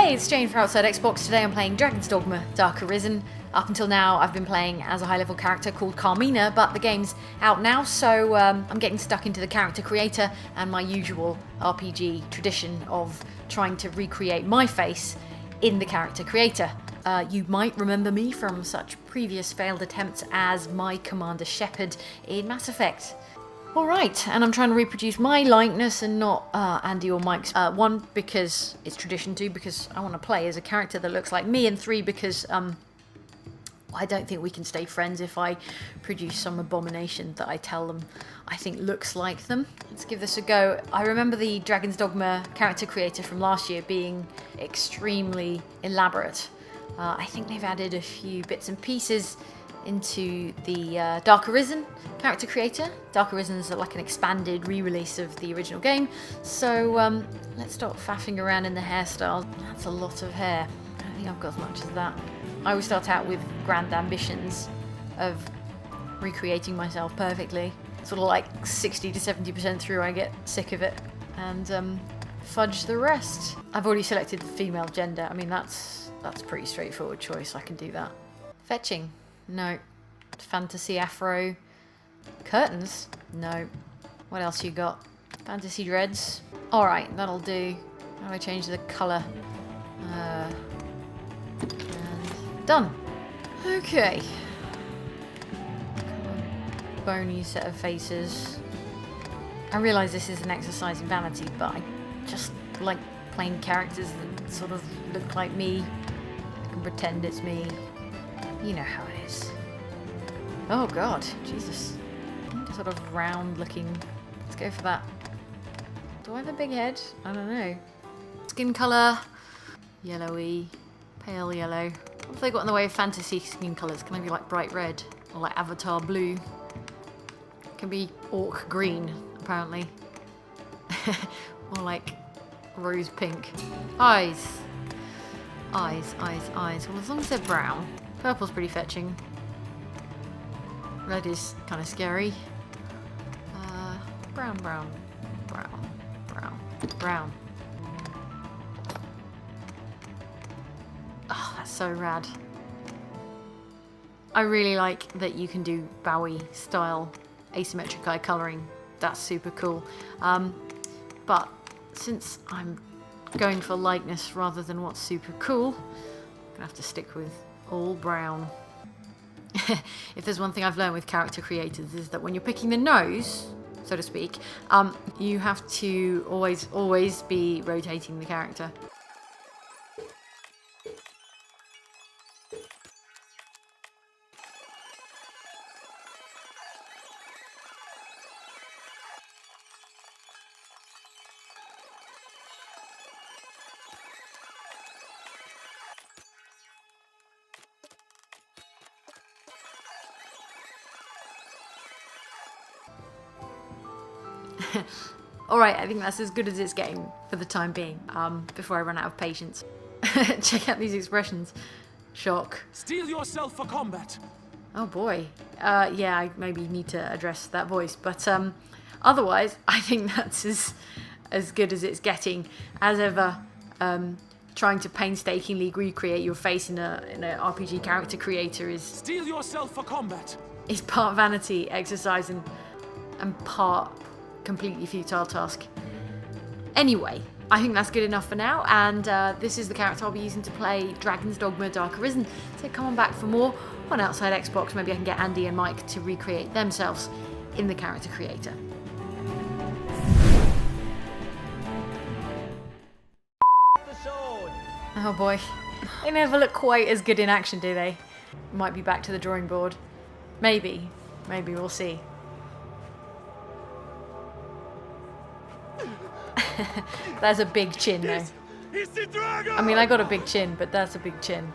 Hey, it's Jane for Outside Xbox. Today I'm playing Dragon's Dogma, Dark Arisen. Up until now I've been playing as a high-level character called Carmina, but the game's out now, so I'm getting stuck into the character creator and my usual RPG tradition of trying to recreate my face in the character creator. You might remember me from such previous failed attempts as my Commander Shepard in Mass Effect. Alright, and I'm trying to reproduce my likeness and not Andy or Mike's. One, because it's tradition. Two, because I want to play as a character that looks like me. And three, because I don't think we can stay friends if I produce some abomination that I tell them I think looks like them. Let's give this a go. I remember the Dragon's Dogma character creator from last year being extremely elaborate. I think they've added a few bits and pieces into the Dark Arisen character creator. Dark Arisen is like an expanded re-release of the original game, so let's start faffing around in the hairstyle. That's a lot of hair. I don't think I've got as much as that. I always start out with grand ambitions of recreating myself perfectly. Sort of like 60 to 70% through I get sick of it and fudge the rest. I've already selected the female gender. I mean that's a pretty straightforward choice. I can do that. Fetching. No. Fantasy afro. Curtains? No. What else you got? Fantasy dreads? Alright, that'll do. How do I change the colour? And done. Okay. Bony set of faces. I realise this is an exercise in vanity, but I just like playing characters that sort of look like me. I can pretend it's me. You know how it is. Oh god, Jesus. Sort of round looking. Let's go for that. Do I have a big head? I don't know. Skin colour. Yellowy. Pale yellow. What have they got in the way of fantasy skin colours? Can I be like bright red? Or like avatar blue? Can be orc green, apparently. Or like rose pink. Eyes. Eyes. Well, as long as they're brown. Purple's pretty fetching. Red is kind of scary. Brown. Oh, that's so rad. I really like that you can do Bowie style asymmetric eye colouring. That's super cool. But since I'm going for likeness rather than what's super cool, I'm gonna have to stick with all brown. If there's one thing I've learned with character creators is that when you're picking the nose, so to speak, you have to always be rotating the character. Alright, I think that's as good as it's getting for the time being, before I run out of patience. Check out these expressions. Shock. Steel yourself for combat. Oh boy. Yeah, I maybe need to address that voice, but otherwise, I think that's as good as it's getting. As ever, trying to painstakingly recreate your face in a RPG character creator is... Steel yourself for combat. Is part vanity exercise and part completely futile task. Anyway, I think that's good enough for now, and this is the character I'll be using to play Dragon's Dogma Dark Arisen. So come on back for more on Outside Xbox. Maybe I can get Andy and Mike to recreate themselves in the character creator. Oh boy. They never look quite as good in action, do they? Might be back to the drawing board. Maybe. Maybe we'll see. That's a big chin though. I mean, I got a big chin, but that's a big chin.